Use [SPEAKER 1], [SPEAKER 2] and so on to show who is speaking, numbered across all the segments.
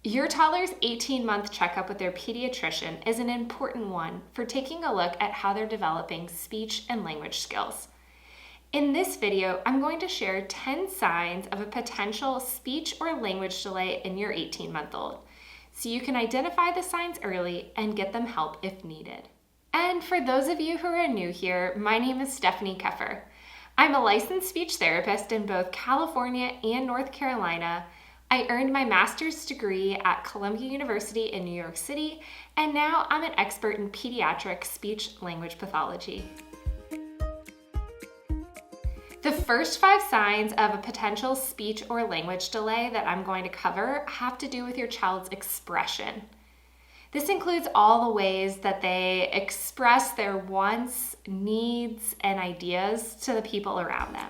[SPEAKER 1] Your toddler's 18-month checkup with their pediatrician is an important one for taking a look at how they're developing speech and language skills. In this video, I'm going to share 10 signs of a potential speech or language delay in your 18-month-old, so you can identify the signs early and get them help if needed. And for those of you who are new here, my name is Stephanie Keffer. I'm a licensed speech therapist in both California and North Carolina. I earned my master's degree at Columbia University in New York City, and now I'm an expert in pediatric speech-language pathology. The first 5 signs of a potential speech or language delay that I'm going to cover have to do with your child's expression. This includes all the ways that they express their wants, needs, and ideas to the people around them.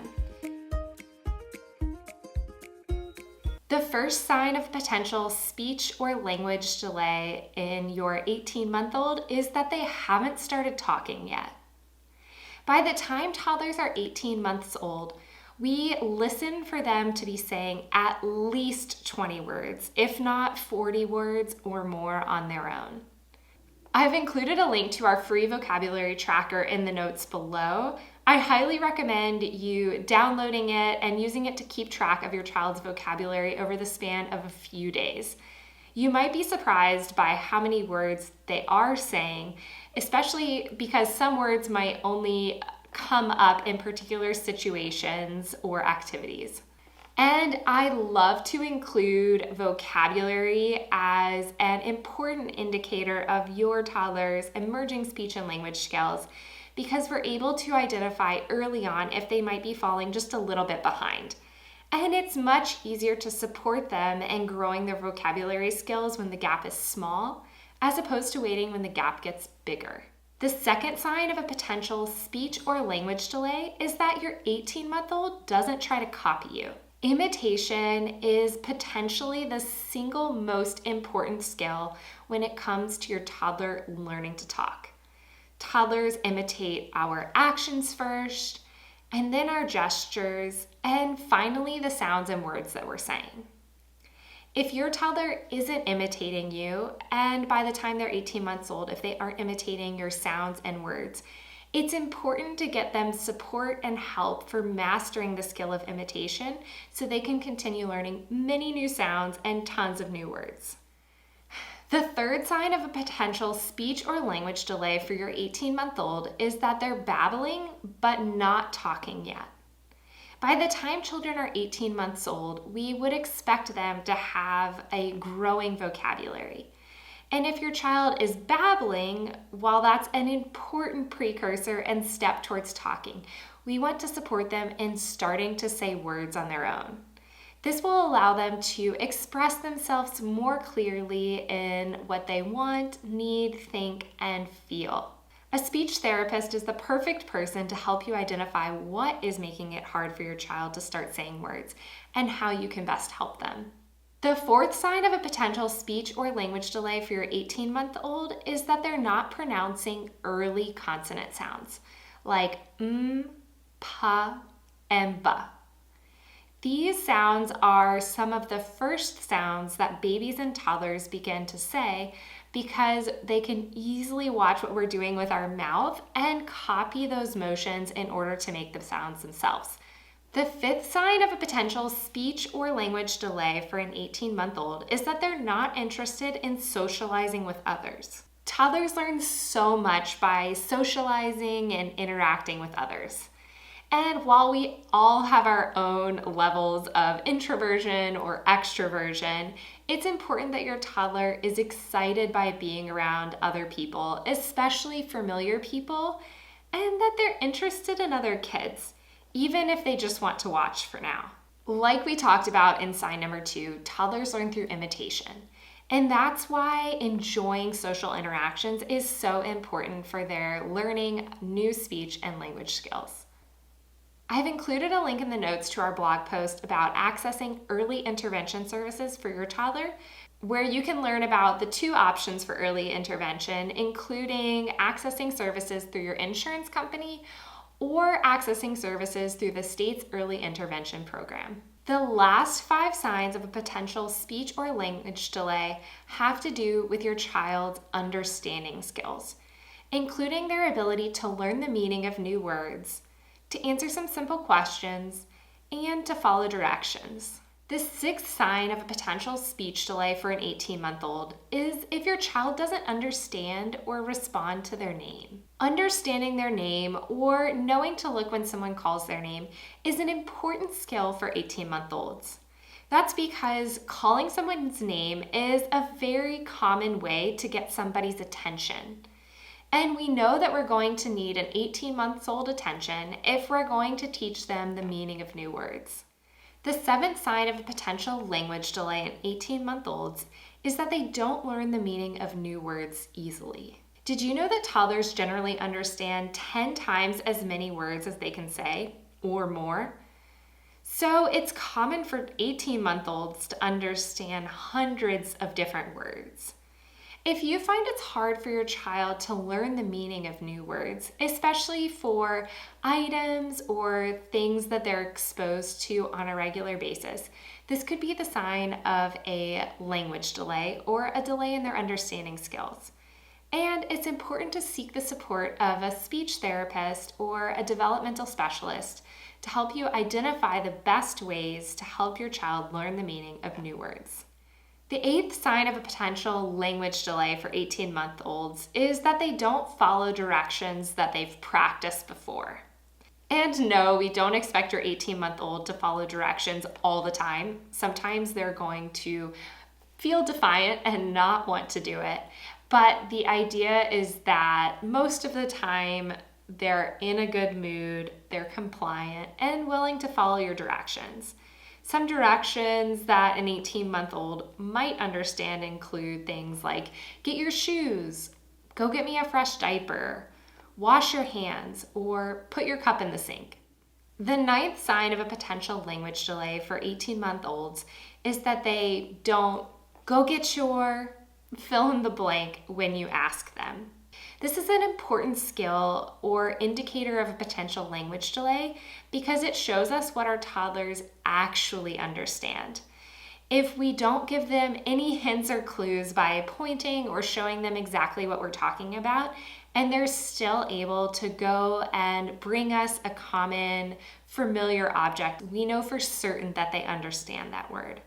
[SPEAKER 1] The first sign of potential speech or language delay in your 18-month-old is that they haven't started talking yet. By the time toddlers are 18 months old, we listen for them to be saying at least 20 words, if not 40 words or more on their own. I've included a link to our free vocabulary tracker in the notes below. I highly recommend you downloading it and using it to keep track of your child's vocabulary over the span of a few days. You might be surprised by how many words they are saying, especially because some words might only come up in particular situations or activities. And I love to include vocabulary as an important indicator of your toddler's emerging speech and language skills, because we're able to identify early on if they might be falling just a little bit behind. And it's much easier to support them in growing their vocabulary skills when the gap is small, as opposed to waiting when the gap gets bigger. The second sign of a potential speech or language delay is that your 18-month-old doesn't try to copy you. Imitation is potentially the single most important skill when it comes to your toddler learning to talk. Toddlers imitate our actions first, and then our gestures, and finally the sounds and words that we're saying. If your toddler isn't imitating you, and by the time they're 18 months old, if they aren't imitating your sounds and words, it's important to get them support and help for mastering the skill of imitation so they can continue learning many new sounds and tons of new words. The third sign of a potential speech or language delay for your 18-month-old is that they're babbling but not talking yet. By the time children are 18 months old, we would expect them to have a growing vocabulary. And if your child is babbling, while that's an important precursor and step towards talking, we want to support them in starting to say words on their own. This will allow them to express themselves more clearly in what they want, need, think, and feel. A speech therapist is the perfect person to help you identify what is making it hard for your child to start saying words and how you can best help them. The fourth sign of a potential speech or language delay for your 18-month-old is that they're not pronouncing early consonant sounds like pa, and ba. These sounds are some of the first sounds that babies and toddlers begin to say because they can easily watch what we're doing with our mouth and copy those motions in order to make the sounds themselves. The fifth sign of a potential speech or language delay for an 18-month-old is that they're not interested in socializing with others. Toddlers learn so much by socializing and interacting with others. And while we all have our own levels of introversion or extroversion, it's important that your toddler is excited by being around other people, especially familiar people, and that they're interested in other kids, even if they just want to watch for now. Like we talked about in sign number 2, toddlers learn through imitation. And that's why enjoying social interactions is so important for their learning new speech and language skills. I've included a link in the notes to our blog post about accessing early intervention services for your toddler, where you can learn about the 2 options for early intervention, including accessing services through your insurance company or accessing services through the state's early intervention program. The last 5 signs of a potential speech or language delay have to do with your child's understanding skills, including their ability to learn the meaning of new words, to answer some simple questions, and to follow directions. The 6th sign of a potential speech delay for an 18-month-old is if your child doesn't understand or respond to their name. Understanding their name or knowing to look when someone calls their name is an important skill for 18-month-olds. That's because calling someone's name is a very common way to get somebody's attention. And we know that we're going to need an 18-month-old attention if we're going to teach them the meaning of new words. The 7th sign of a potential language delay in 18-month-olds is that they don't learn the meaning of new words easily. Did you know that toddlers generally understand 10 times as many words as they can say, or more? So it's common for 18-month-olds to understand hundreds of different words. If you find it's hard for your child to learn the meaning of new words, especially for items or things that they're exposed to on a regular basis, this could be the sign of a language delay or a delay in their understanding skills. And it's important to seek the support of a speech therapist or a developmental specialist to help you identify the best ways to help your child learn the meaning of new words. The 8th sign of a potential language delay for 18-month-olds is that they don't follow directions that they've practiced before. And no, we don't expect your 18-month-old to follow directions all the time. Sometimes they're going to feel defiant and not want to do it. But the idea is that most of the time they're in a good mood, they're compliant, and willing to follow your directions. Some directions that an 18-month-old might understand include things like get your shoes, go get me a fresh diaper, wash your hands, or put your cup in the sink. The 9th sign of a potential language delay for 18-month-olds is that they don't go get your fill in the blank when you ask them. This is an important skill or indicator of a potential language delay because it shows us what our toddlers actually understand. If we don't give them any hints or clues by pointing or showing them exactly what we're talking about, and they're still able to go and bring us a common, familiar object, we know for certain that they understand that word.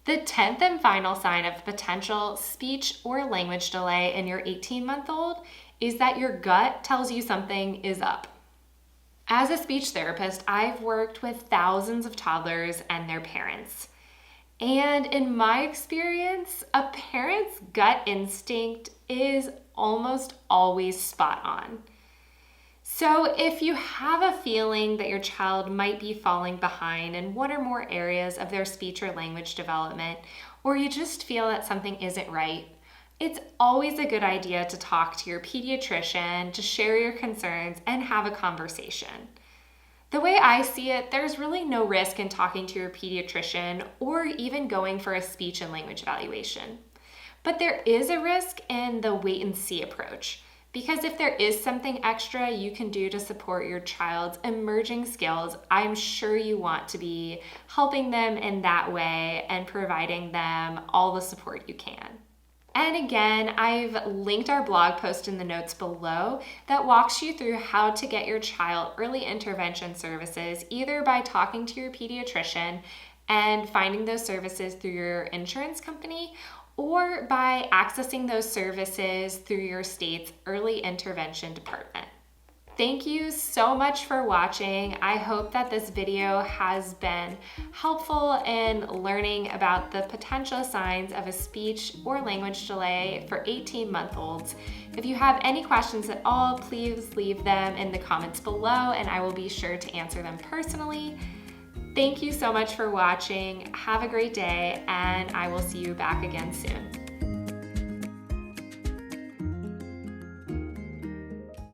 [SPEAKER 1] The 10th and final sign of potential speech or language delay in your 18-month-old is that your gut tells you something is up. As a speech therapist, I've worked with thousands of toddlers and their parents. And in my experience, a parent's gut instinct is almost always spot on. So if you have a feeling that your child might be falling behind in one or more areas of their speech or language development, or you just feel that something isn't right, it's always a good idea to talk to your pediatrician, to share your concerns, and have a conversation. The way I see it, there's really no risk in talking to your pediatrician or even going for a speech and language evaluation. But there is a risk in the wait and see approach. Because if there is something extra you can do to support your child's emerging skills, I'm sure you want to be helping them in that way and providing them all the support you can. And again, I've linked our blog post in the notes below that walks you through how to get your child early intervention services, either by talking to your pediatrician and finding those services through your insurance company, or by accessing those services through your state's early intervention department. Thank you so much for watching. I hope that this video has been helpful in learning about the potential signs of a speech or language delay for 18-month-olds. If you have any questions at all, please leave them in the comments below and I will be sure to answer them personally. Thank you so much for watching. Have a great day, and I will see you back again soon.